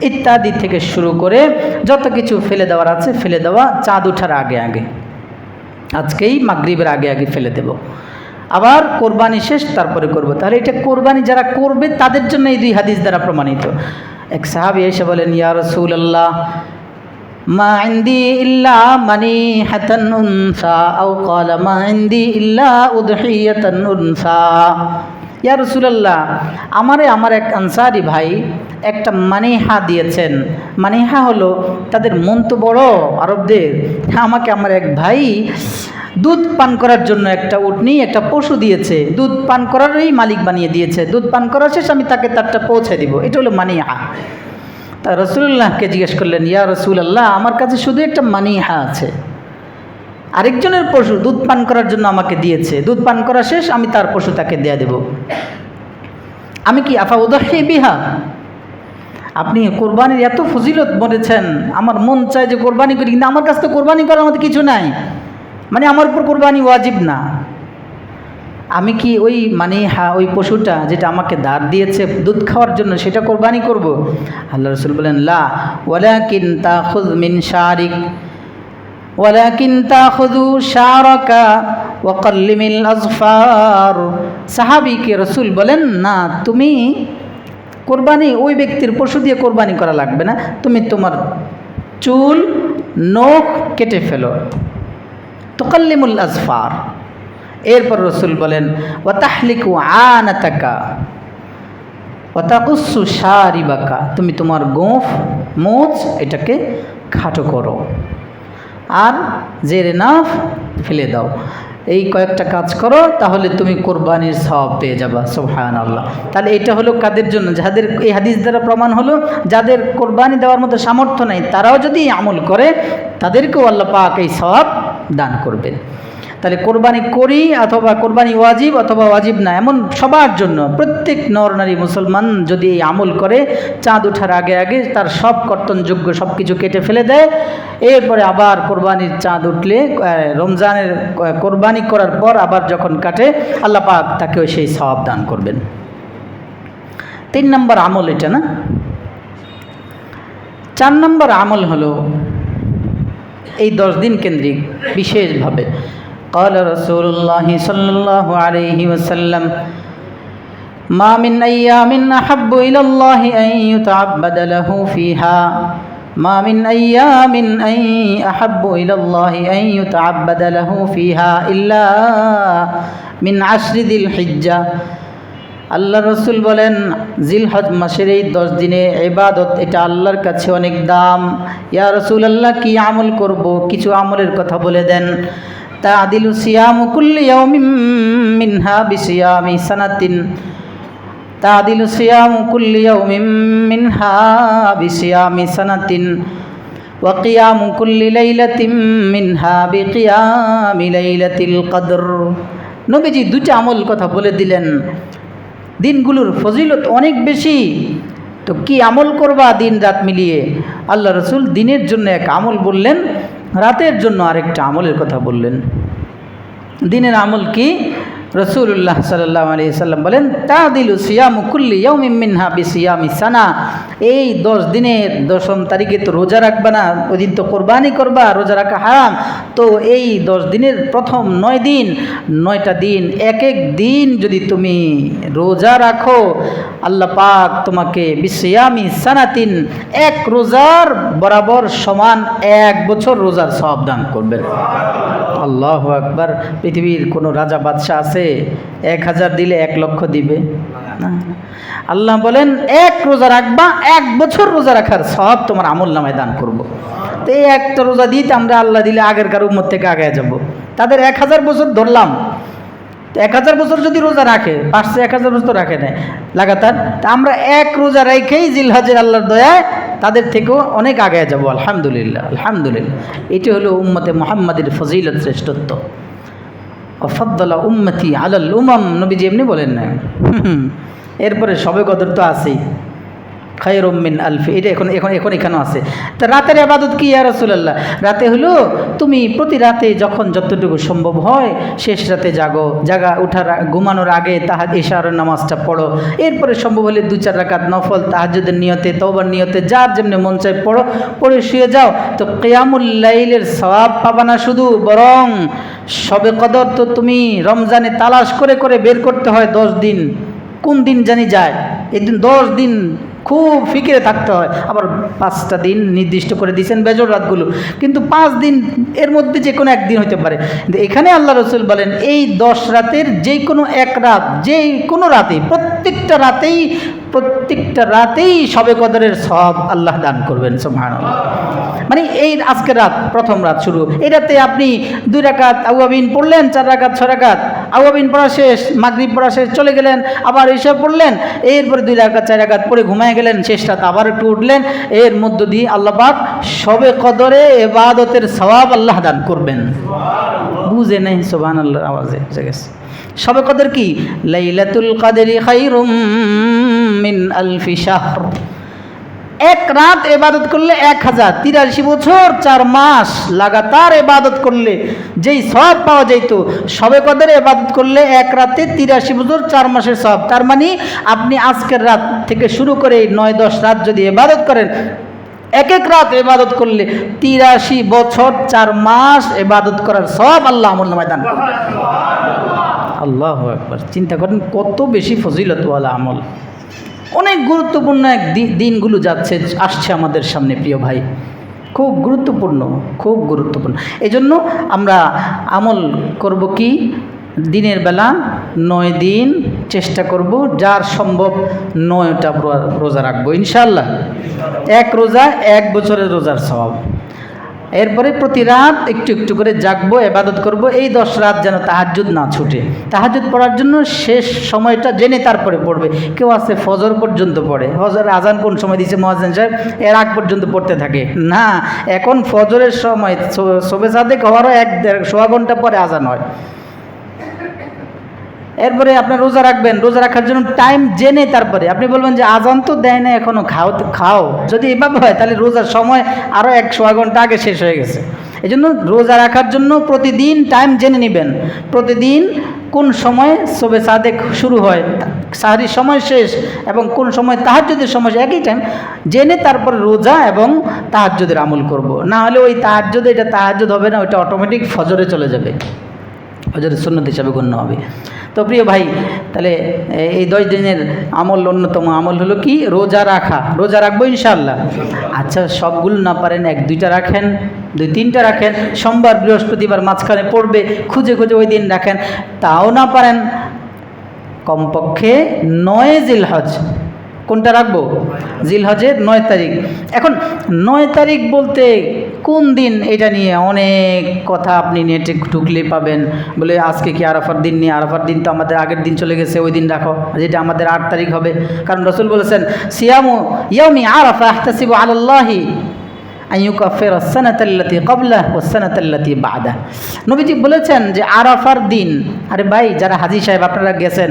A: ইত্যাদি থেকে শুরু করে যত কিছু ফেলে দেওয়ার আছে ফেলে দেওয়া, চাঁদ ওঠার আগে আজকেই মাগরিবের আগে ফেলে দেব, আবার কোরবানি শেষ তারপরে করব। তাহলে এটা কোরবানি যারা করবে তাদের জন্য এই দুই হাদিস দ্বারা প্রমাণিত। এক সাহাবী এসে বলেন, ইয়া রাসূলুল্লাহ মা ইনদি ইল্লা মানিহাতান উনসা আও ক্বালা মা ইনদি ইল্লা উদহিয়াতান উনসা। ইয়া রাসূলুল্লাহ, আমার এক আনসারি ভাই একটা মানিহা দিয়েছেন। মানিহা হলো তাদের মন তো বড় আরবদের, আমাকে আমার এক ভাই দুধ পান করার জন্য একটা উটনি, একটা পশু দিয়েছে, দুধ পান করারই মালিক বানিয়ে দিয়েছে, দুধ পান করার শেষ আমি তাকে তারটা পৌঁছে দিব, এটা হলো মানিহা। তা রাসূলুল্লাহকে জিজ্ঞেস করলেন, ইয়া রাসূলুল্লাহ, আমার কাছে শুধু একটা মানিহা আছে, আরেকজনের পশু দুধ পান করার জন্য আমাকে দিয়েছে, দুধ পান করা শেষ আমি তার পশু তাকে দেয়া দেব, আমি কি আফা উদহি বিহা? আপনি কোরবানির এত ফজিলত বলেছেন, আমার মন চায় যে কোরবানি করি, কিন্তু আমার কাছে তো কোরবানি করার মতো কিছু নাই, মানে আমার উপর কোরবানি ওয়াজিব না, আমি কি ওই ওই পশুটা যেটা আমাকে ধার দিয়েছে দুধ খাওয়ার জন্য সেটা কোরবানি করব? আল্লাহ রাসূল বলেন, লা ওয়ালাকিন তাখুয মিন শারিক ওয়ালাকিন তাখুযু শারাকা ওয়া কাল্লিমিল আযফার। সাহাবীকে রাসূল বলেন, না, তুমি কোরবানি ওই ব্যক্তির পশু দিয়ে কোরবানি করা লাগবে না, তুমি তোমার চুল নখ কেটে ফেলো, তুকাল্লিমুল আযফার। এরপর রসুল বলেন, ওয়া তাহলিকু আনাতাকা ওয়া তাকুসসু শারিবাকা, তুমি তোমার গোঁফ মোচ এটাকে খাটো করো আর জেরে নাফ ফেলে দাও, এই কয়েকটা কাজ করো, তাহলে তুমি কোরবানির সওয়াব পেয়ে যাবা। সুবহানাল্লাহ। তাহলে এটা হলো কাদের জন্য? যাদের এই হাদিস দ্বারা প্রমাণ হলো যাদের কোরবানি দেওয়ার মতো সামর্থ্য নাই, তারাও যদি আমল করে তাদেরকেও আল্লাহ পাক এই সওয়াব দান করবেন। তাহলে কোরবানি করি অথবা কোরবানি ওয়াজিব অথবা ওয়াজিব না, এমন সবার জন্য, প্রত্যেক নর নারী মুসলমান যদি এই আমল করে, চাঁদ ওঠার আগে তার সব কর্তনযোগ্য সব কিছু কেটে ফেলে দেয়, এরপরে আবার কোরবানির চাঁদ উঠলে, রমজানের কোরবানি করার পর আবার যখন কাটে, আল্লাহ পাক তাকেও সেই সওয়াব দান করবেন। 3 নম্বর আমল এটা না। 4 নম্বর আমল হলো এই 10 দিন কেন্দ্রিক বিশেষভাবে। قال رسول الله صلى الله عليه وسلم ما من أيام أحب إلى الله أن يتعبد له فيها ما من أيام أحب إلى الله أن يتعبد له فيها إلا من 10 ذي الحجة আল্লাহ রসুল বলেন জিলহজ মাসের এই 10 দিনে ইবাদত এটা আল্লাহর কাছে অনেক দাম। ইয়া রাসূলুল্লাহ কি আমল করব, কিছু আমলের কথা বলে দেন। তা'দিলু সিয়ামু কুল্লি ইয়াউমিন মিনহা বিসিয়ামি সানাতিন, তা'দিলু সিয়ামু কুল্লি ইয়াউমিন মিনহা বিসিয়ামি সানাতিন ওয়া কিয়ামু কুল্লি লাইলাতিন মিনহা বিকিয়ামি লাইলাতিল কদর। নবীজি দুটো আমল কথা বলে দিলেন, দিনগুলোর ফজিলত অনেক বেশি। তো কি আমল করবা দিন রাত মিলিয়ে? আল্লাহ রসুল দিনের জন্য এক আমল বললেন, রাতের জন্য আরেকটা আমলের কথা বললেন। দিনের আমল কি? রসুল্লাহ সাল্লাল্লাহু আলাইহি সাল্লাম বলেন তা'দিলু সিয়ামু কুল্লি ইয়াউমিন মিনহা বিসিয়ামি সানা। এই 10 দিনের 10ম তারিখে তো রোজা রাখবা না, ওই দিন তো কোরবানি করবা, রোজা রাখা হারাম। তো এই 10 দিনের প্রথম 9 দিন, 9টা দিন এক এক দিন যদি তুমি রোজা রাখো, আল্লাহ পাক তোমাকে বিসিয়ামি সানাতিন, এক রোজার বরাবর সমান 1 বছর রোজার সওয়াব দান করবেন। আল্লাহু আকবার। পৃথিবীর কোনো রাজা বাদশাহ আছে 1000 দিলে 1 লক্ষ দিবে? না। আল্লাহ বলেন এক রোজা রাখবা, 1 বছর রোজা রাখার সওয়াব তোমার আমল নামায় দান করব। তো এই একটা রোজা দিতে আমরা আল্লাহ দিলে আগেরকার উম্মত থেকে আগে যাব। তাদের 1000 বছর ধরলাম, তো 1000 বছর যদি রোজা রাখে, 1000 বছর রাখে না লাগাতার, তা আমরা এক রোজা রেখেই জিলহজের আল্লাহর দয়ায় তাদের থেকেও অনেক আগে যাব। আলহামদুলিল্লাহ, আলহামদুলিল্লাহ। এটি হলো উম্মতে মুহাম্মাদের ফজিলত, শ্রেষ্ঠত্ব। ওয়াফাদ্দালা উম্মতি আলাল উমাম, নবীজি এমনি বলেন না। এরপরে শবে কদর তো আছেই, খায়রুম মিন আলফি, এটা এখন এখানেও আছে। তা রাতের ইবাদত কি ইয়া রাসূলুল্লাহ? রাতে হলো তুমি প্রতি রাতে যখন যতটুকু সম্ভব হয় শেষ রাতে উঠার ঘুমানোর আগে ইশারের নামাজটা পড়ো। এরপরে সম্ভব হলে 2-4 রাকাত নফল তাহাজ্জুদের নিয়তে, তওবার নিয়তে, যার যেমনি মন চায় পড়ে শুয়ে যাও। তো কিয়ামুল লাইলের সওয়াব পাবা না শুধু, বরং শবে কদর তো তুমি রমজানে তালাশ করে করে বের করতে হয় 10 দিন, কোন দিন জানি যায়। এই দিন 10 দিন খুব ফিকিরে থাকতে হয়। আবার 5টা দিন নির্দিষ্ট করে দিয়েছেন বেজর রাতগুলো, কিন্তু 5 দিন এর মধ্যে যে কোনো একদিন হতে পারে। কিন্তু এখানে আল্লাহ রসুল বলেন এই 10 রাতের যে কোনো এক রাত, যে কোনো রাতে, প্রত্যেকটা রাতেই শবে কদরের সওয়াব আল্লাহ দান করবেন। সুবহানাল্লাহ। মানে এই আজকের রাত, প্রথম রাত শুরু, এই রাতে আপনি 2 রাকাত আওয়াবিন পড়লেন, 4 রাকাত 6 রাকাত আওয়াবিন পড়া শেষ, মাগরিব পড়া শেষ, চলে গেলেন, আবার ইশা পড়লেন, এরপরে 2 রাকাত 4 রাকাত পড়ে ঘুমায় গেলেন, শেষ রাত আবার একটু উঠলেন। এর মধ্য দিয়ে আল্লাহ পাক শবে কদরে ইবাদতের সওয়াব আল্লাহ দান করবেন। বুঝে নেই? সুবহানাল্লাহ আওয়াজে বুঝে গেছে। শবে কদর কি? লাইলাতুল কদরি খায়রুম মিন আলফি শাহর। এক রাত ইবাদত করলে 1083 বছর 4 মাস লাগাতার ইবাদত করলে যেই সওয়াব পাওয়া যেত, শবে কদরে ইবাদত করলে এক রাতে 83 বছর 4 মাসের সওয়াব। তার মানে আপনি আজকের রাত থেকে শুরু করে 9-10 রাত যদি ইবাদত করেন, এক এক রাত ইবাদত করলে 83 বছর 4 মাস ইবাদত করার সওয়াব আল্লাহ আমলনামায় দান করবেন। আল্লাহু আকবার। চিন্তা করেন কত বেশি ফজিলতওয়ালা আমল। অনেক গুরুত্বপূর্ণ এক দিনগুলো আসছে আমাদের সামনে প্রিয় ভাই, খুব গুরুত্বপূর্ণ, খুব গুরুত্বপূর্ণ। এই জন্য আমরা আমল করব কি? দিনের বেলা 9 দিন চেষ্টা করব, যার সম্ভব 9টা রোজা রাখবো ইনশাআল্লাহ। এক রোজা 1 বছরের রোজার সওয়াব। এরপরে প্রতি রাত একটু একটু করে জাগবো, ইবাদত করব। এই 10 রাত যেন তাহাজ্জুদ না ছুটে। তাহাজ্জুদ পড়ার জন্য শেষ সময়টা জেনে তারপরে পড়বে। কেউ আছে ফজর পর্যন্ত পড়ে, ফজরের আজান কোন সময় দিয়েছে মুয়াজ্জিন সাহেব, এর আগ পর্যন্ত পড়তে থাকে। না, এখন ফজরের সময় শবে সাদেক হওয়ারও 1-1.5 ঘন্টা পরে আজান হয়। এরপরে আপনার রোজা রাখবেন, রোজা রাখার জন্য টাইম জেনে তারপরে আপনি বলবেন যে আজান তো দেয় না এখনো, খাও। যদি এভাবে হয় তাহলে রোজার সময় আরও 1-1.5 ঘন্টা আগে শেষ হয়ে গেছে। এই জন্য রোজা রাখার জন্য প্রতিদিন টাইম জেনে নেবেন, প্রতিদিন কোন সময় শবে সাদেক শুরু হয়, সাহরির সময় শেষ, এবং কোন সময় তাহাজ্জুদের সময়, একই টাইম জেনে তারপরে রোজা এবং তাহাজ্জুদের আমল করব। না হলে ওই তাহাজ্জুদ, এটা তাহাজ্জুদ হবে না, ওইটা অটোমেটিক ফজরে চলে যাবে, ফজরের সুন্নত হিসাবে গণ্য হবে। তো প্রিয় ভাই, তাহলে এই 10 দিনের আমল, অন্যতম আমল হলো কি? রোজা রাখা। রোজা রাখবো ইনশাআল্লাহ। আচ্ছা, সবগুলো না পারেন 1-2টা রাখেন, 2-3টা রাখেন, সোমবার বৃহস্পতিবার মাঝখানে পড়বে, খুঁজে খুঁজে ওই দিন রাখেন। তাও না পারেন কমপক্ষে 9 জিলহজ। কোনটা রাখবো? জিলহজের 9 তারিখ। এখন 9 তারিখ বলতে কোন দিন, এটা নিয়ে অনেক কথা আপনি নেটে ঢুকলে পাবেন। বলে আজকে কি আরাফার দিন নিয়ে, আরাফার দিন তো আমাদের আগের দিন চলে গেছে, ওই দিন রাখো, যেটা আমাদের 8 তারিখ হবে। কারণ রাসূল বলেছেন সিয়ামু ইয়াউমি আরাফা আহতাসিবু আলাল্লাহি আইয়ুকাফির আস-সানাতাল্লাতী ক্বাবলাহু ওয়াস-সানাতাল্লাতী বা'দাহু। নবীজি বলেছেন যে আরাফার দিন, আরে ভাই যারা হাজী সাহেব আপনারা গেছেন,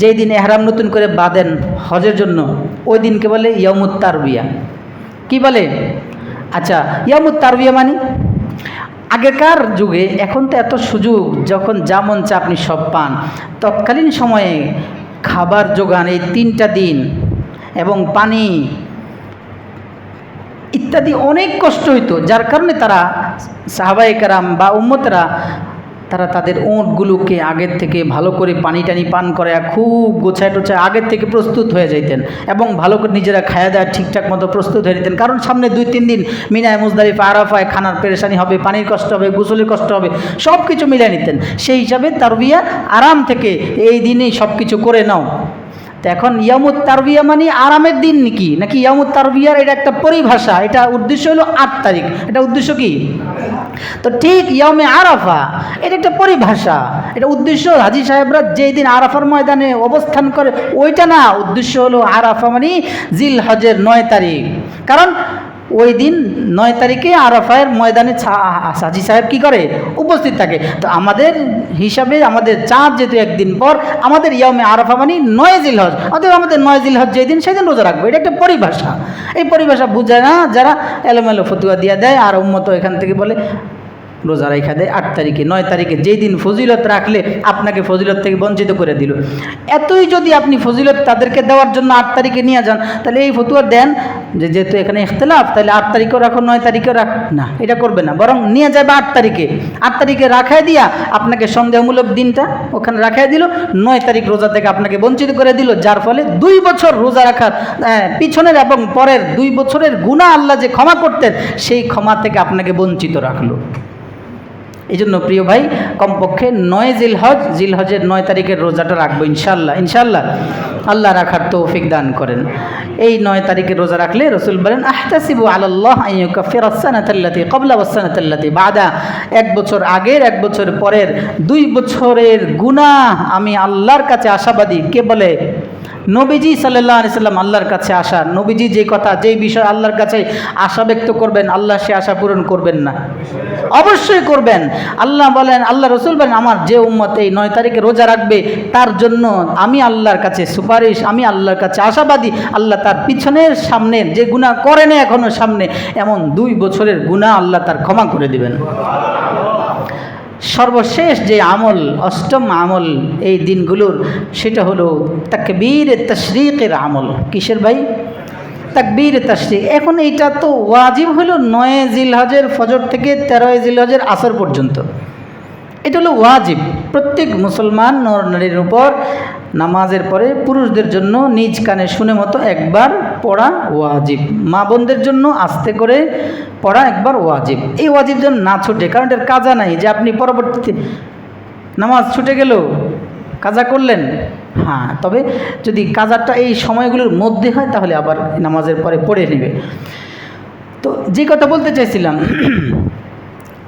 A: যেই দিন ইহরাম নতুন করে বাঁধেন হজের জন্য, ওই দিনকে বলে ইয়াউমুত তারবিয়া। কি বলে? আচ্ছা, ইয়াউমুত তারবিয়া মানে আগেকার যুগে, এখন তো এত সুযোগ, যখন যা মন চা আপনি সব পান। তৎকালীন সময়ে খাবার জোগান এই 3টা দিন এবং পানি ইত্যাদি অনেক কষ্ট হইতো, যার কারণে তারা সাহাবায়ে কেরাম বা উম্মতরা তারা তাদের উটগুলোকে আগের থেকে ভালো করে পানি টানি পান করে খুব গোছায় টোছায় আগের থেকে প্রস্তুত হয়ে যাইতেন এবং ভালো করে নিজেরা খাওয়া দাওয়া ঠিকঠাক মতো প্রস্তুত হয়ে যেতেন। কারণ সামনে 2-3 দিন মিনায়, মুজদালিফা, আরাফায় খানার পেরেশানি হবে, পানির কষ্ট হবে, গোসলের কষ্ট হবে, সব কিছু মিলিয়ে নিতেন। সেই হিসাবে তারবিয়া আরাম থেকে এই দিনেই সব কিছু করে নাও। তো এখন ইয়ামুত তারবিয়া মানে আরামের দিন নাকি ইয়ামুত তারবিয়ার এটা একটা পরিভাষা, এটা উদ্দেশ্য হলো 8 তারিখ। এটা উদ্দেশ্য কি? তো ঠিক ইয়ামে আরাফা এটা একটা পরিভাষা, এটা উদ্দেশ্য হাজী সাহেবরা যেই দিন আরাফার ময়দানে অবস্থান করে ওইটা না, উদ্দেশ্য হলো আরাফা মানে জিলহজের 9 তারিখ। কারণ ওই দিন 9 তারিখে আরাফায়ের ময়দানে হাজী সাহেব কি করে? উপস্থিত থাকে। তো আমাদের হিসাবে আমাদের চাঁদ যেহেতু একদিন পর, আমাদের ইয়ামে আরাফা মানে 9 জিলহজ, অতএব আমাদের 9 জিলহজ যেদিন সেদিন রোজা রাখবো। এটা একটা পরিভাষা। এই পরিভাষা বুঝে না যারা এলোমেলো ফতুয়া দিয়ে দেয়, আর উম্মত এখান থেকে বলে রোজা রেখা দেয় 8 তারিখে 9 তারিখে, যেই দিন ফজিলত রাখলে আপনাকে ফজিলত থেকে বঞ্চিত করে দিল। এতই যদি আপনি ফজিলত তাদেরকে দেওয়ার জন্য 8 তারিখে নিয়ে যান, তাহলে এই ফতুয়া দেন যে যেহেতু এখানে ইখতিলাফ, তাহলে 8 তারিখেও রাখো 9 তারিখেও রাখো না, এটা করবে না, বরং নিয়ে যাবে 8 তারিখে। 8 তারিখে রাখায় দিয়া আপনাকে সন্দেহমূলক দিনটা ওখানে রাখায় দিল, 9 তারিখ রোজা থেকে আপনাকে বঞ্চিত করে দিল, যার ফলে 2 বছর রোজা রাখার পিছনের এবং পরের 2 বছরের গুনাহ আল্লাহ যে ক্ষমা করতেন, সেই ক্ষমা থেকে আপনাকে বঞ্চিত রাখলো। এই জন্য প্রিয় ভাই, কমপক্ষে 9 জিলহজের 9 তারিখের রোজাটা রাখবো ইনশাল্লাহ। আল্লাহ রাখার তৌফিক দান করেন। এই 9 তারিখের রোজা রাখলে রাসূল বলেন আহতাসিবু আলাল্লাহ আইয়ুকাফিরা আস-সানাতাল্লাতী ক্বাবলা ওয়াস-সানাতাল্লাতী বা'দা। 1 বছর আগের 1 বছর পরের 2 বছরের গুনাহ আমি আল্লাহর কাছে আশাবাদী। কে বলে? নবীজি সাল্লাল্লাহু আলাইহি সাল্লাম আল্লাহর কাছে আশা। নবীজি যে কথা, যেই বিষয় আল্লাহর কাছে আশা ব্যক্ত করবেন, আল্লাহ সে আশা পূরণ করবেন না? অবশ্যই করবেন। আল্লাহ বলেন, আল্লাহ রাসূল বলেন, আমার যে উম্মত এই 9 তারিখে রোজা রাখবে তার জন্য আমি আল্লাহর কাছে সুপারিশ, আমি আল্লাহর কাছে আশাবাদী। আল্লাহ তার পিছনের সামনের যে গুনাহ করে না এখনো সামনে, এমন 2 বছরের গুনাহ আল্লাহ তার ক্ষমা করে দিবেন। সর্বশেষ যে আমল, 8ম আমল এই দিনগুলোর, সেটা হলো তাকবীর তাশরীকের আমল। কিসের ভাই? তাকবীর তাশরীক। এখন এইটা তো ওয়াজিব হলো 9 জিলহজের ফজর থেকে 13 জিলহজের আসর পর্যন্ত। এটা হলো ওয়াজিব প্রত্যেক মুসলমান নর-নারীর উপর। নামাজের পরে পুরুষদের জন্য নিজ কানে শুনে মতো একবার পড়া ওয়াজিব, মা বোনদের জন্য আস্তে করে পড়া একবার ওয়াজিব। এই ওয়াজিব যেন না ছুটে, কারণ এর কাজা নাই যে আপনি পরবর্তীতে নামাজ ছুটে গেল কাজা করলেন। হ্যাঁ, তবে যদি কাজাটা এই সময়গুলোর মধ্যে হয় তাহলে আবার নামাজের পরে পড়ে নেবে। তো যে কথা বলতে চাইছিলাম,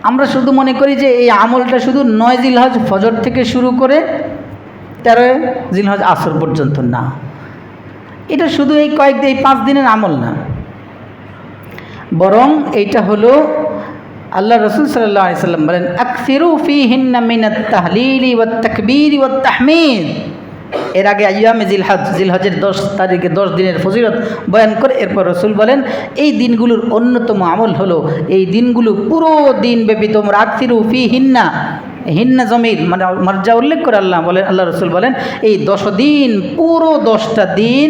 A: আমরা শুধু মনে করি যে এই আমলটা শুধু 9 জিলহজ ফজর থেকে শুরু করে 13 জিলহজ আসর পর্যন্ত না। এটা শুধু এই 5 দিনের আমল না, বরং এইটা হলো আল্লাহ রাসূল সাল্লাল্লাহু আলাইহি সাল্লাম বলেন আকসিরু ফীহিন্না মিনাত তাহলিলি ওয়াত তাকবীর ওয়াত তাহমিদ। এর আগে আইয়ামে জিলহজের 10 তারিখে 10 দিনের ফজিলত বয়ান করে এরপর রাসূল বলেন এই দিনগুলোর অন্যতম আমল হলো, এই দিনগুলো পুরো দিন ব্যাপী তোমরা আকসিরু ফীহিন্না, হিন্না জমির মানে মর্যাদা উল্লেখ করে আল্লাহ রাসূল বলেন এই 10 দিন, পুরো 10টা দিন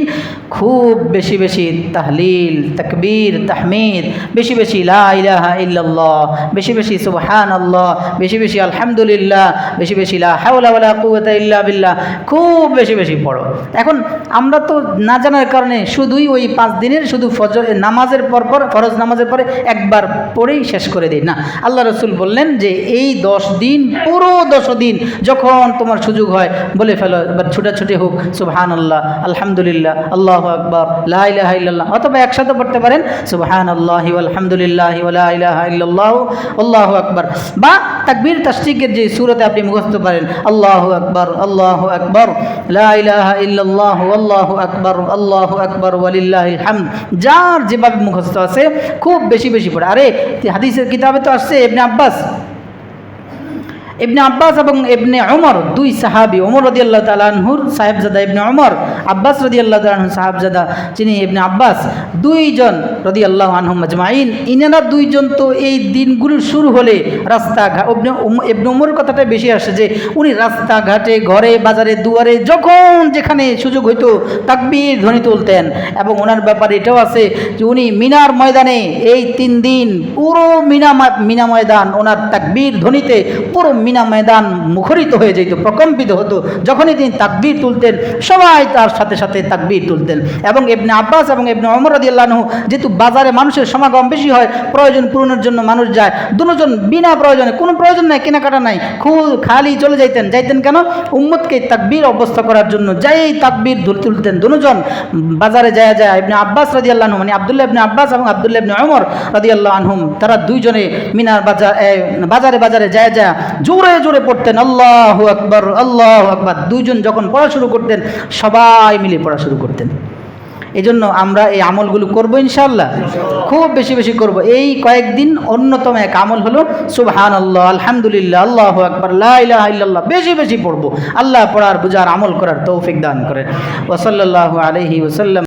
A: খুব বেশি বেশি তাহলিল, তাকবীর, তাহমিদ, বেশি বেশি লা ইলাহা ইল্লাল্লাহ, বেশি বেশি সুবহানাল্লাহ, বেশি বেশি আলহামদুলিল্লাহ, বেশি বেশি লা হাওলা ওয়ালা কুওয়াতা ইল্লা বিল্লাহ, খুব বেশি বেশি পড়ো। এখন আমরা তো না জানার কারণে শুধুই ওই 5 দিনের শুধু ফজর নামাজের পর ফরজ নামাজের পরে একবার পড়েই শেষ করে দিই না। আল্লাহ রাসূল বললেন যে এই 10 দিন পুরো 10 দিন যখন তোমার সুযোগ হয় বলে ফেলো, এবার ছুটাছুটি হোক সুবহানাল্লাহ, আলহামদুলিল্লাহ, আল্লাহু আকবার, লা ইলাহা ইল্লাল্লাহ, অথবা একসাথে পড়তে পারেন সুবহানাল্লাহি ওয়া আলহামদুলিল্লাহি ওয়া লা ইলাহা ইল্লাল্লাহ আল্লাহু আকবার। বা তাকবীর তাশরিকের যে সূরাতে আপনি মুখস্থ পারেন আল্লাহু আকবার, আল্লাহু আকবার, লা ইলাহা ইল্লাল্লাহু আল্লাহু আকবার ওয়ালিল্লাহিল হামদ, যার যেভাবে মুখস্থ আছে খুব বেশি বেশি পড়ে। আরে হাদিসের কিতাবে তো আসছে ইবনে আব্বাস এবং ইবনে উমর, দুই সাহাবী, ওমর রাদিয়াল্লাহু তাআলা আনহুর সাহেবজাদা ইবনে উমর, আব্বাস রাদিয়াল্লাহু তাআলা আনহুর সাহেবজাদা যিনি ইবনে আব্বাস, দুইজন রাদিয়াল্লাহু আনহুম আজমাইন, ইনারা দুইজন তো এই দিনগুলো শুরু হলে রাস্তাঘাট, ইবনে উমরের কথাটা বেশি আসে যে উনি রাস্তাঘাটে, ঘরে, বাজারে, দুয়ারে যখন যেখানে সুযোগ হইতো তাকবীর ধ্বনি তুলতেন। এবং ওনার ব্যাপারে এটাও আছে যে উনি মিনার ময়দানে এই 3 দিন পুরো মিনা ময়দান ওনার তাকবীর ধ্বনিতে পুরো মিনা ময়দান মুখরিত হয়ে যেত, প্রকম্পিত হতো। যখনই তিনি তাকবীর তুলতেন সবাই তার সাথে সাথে তাকবীর তুলতেন। এবং ইবনে আব্বাস এবং ইবনে উমর রাদিয়াল্লাহু আনহু যেহেতু বাজারে মানুষের সমাগম বেশি হয়, প্রয়োজন পূরণের জন্য মানুষ যায়, দুজন বিনা প্রয়োজনে, কোনো প্রয়োজন নাই, কেনাকাটা নাই, খালি চলে যাইতেন কেন? উম্মতকে তাকবীর অভ্যস্ত করার জন্য। যাই তাকবীর তুলতেন দুজন বাজারে যায় ইবনে আব্বাস রাদিয়াল্লাহু আনহু, মানে আব্দুল্লাহ ইবনে আব্বাস এবং আব্দুল্লাহ ইবনে উমর রাদিয়াল্লাহু আনহুম, তারা দুইজনে মিনার বাজারে যায় জোরে জোরে পড়তেন আল্লাহু আকবার, আল্লাহু আকবার। দুইজন যখন পড়া শুরু করতেন সবাই মিলে পড়া শুরু করতেন। এই জন্য আমরা এই আমলগুলো করবো ইনশাআল্লাহ, খুব বেশি বেশি করব। এই কয়েকদিন অন্যতম এক আমল হলো সুবহানাল্লাহ, আলহামদুলিল্লাহ, আল্লাহু আকবার, লা ইলাহা ইল্লাল্লাহ, বেশি বেশি পড়বো। আল্লাহ পড়ার বুঝার আমল করার তৌফিক দান করেন। ওয়া সাল্লাল্লাহু আলাইহি ওয়াসাল্লাম।